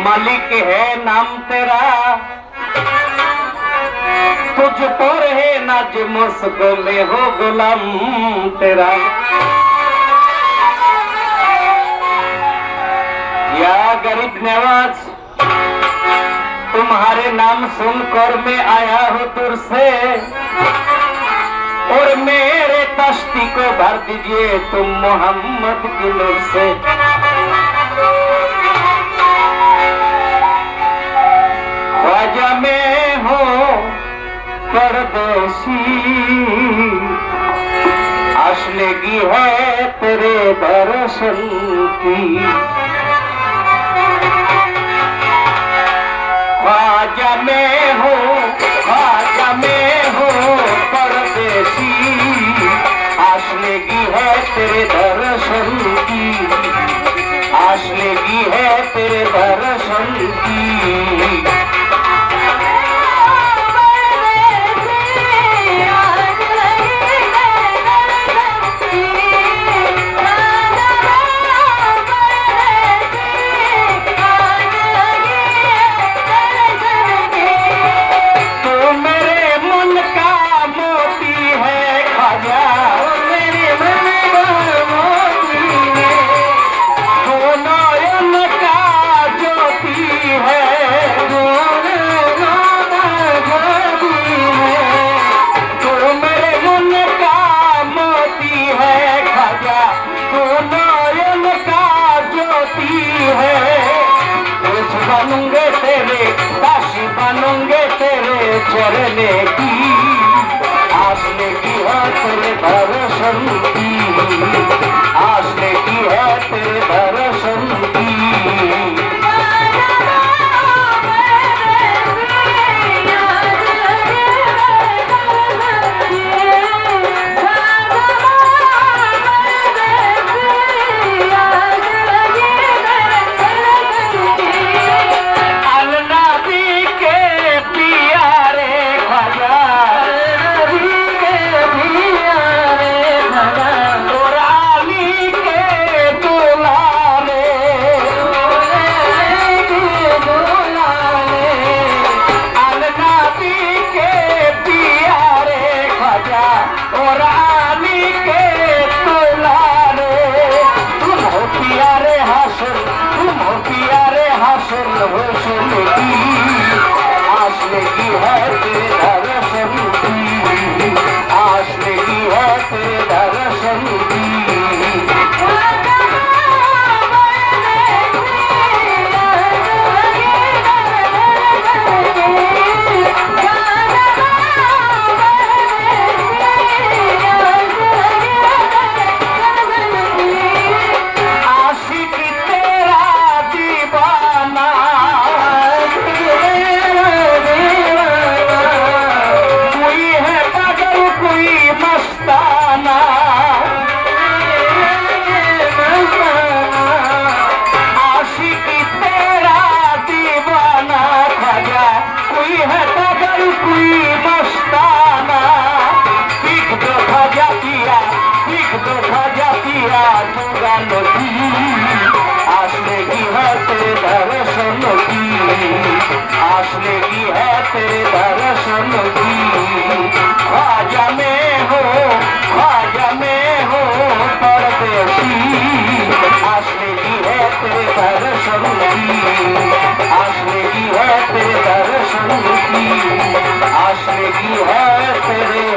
मालिक है नाम तेरा, तुझ पर है नाज मुस्क में हो गुलाम तेरा। या गरीब नवाज, तुम्हारे नाम सुनकर मैं आया हूँ दूर से, और मेरे तश्ती को भर दीजिए तुम मोहम्मद की नूर से। ख्वाजा में हो परदेसी, आश लगी है तेरे दर्शन की। ख्वाजा में हो, ख्वाजा में हो परदेसी, आश लगी है तेरे दर्शन की, आश लगी है तेरे दर्शन की। बनूंगे तेरे दासी, बनूंगे तेरे चरने की, आस लगी है तेरे दर्शन की, आस लगी है तेरे दर्शन की। आस लगी है तेरे दर्शन की, आस लगी है तेरे दर्शन की। आस लगी है तेरे दर्शन की, आस लगी है तेरे दर्शन की। ख्वाजा में हो, ख्वाजा में हो परदेसी, आस लगी है तेरे दर्शन की, आस लगी है तेरे दर्शन की, आस लगी है तेरे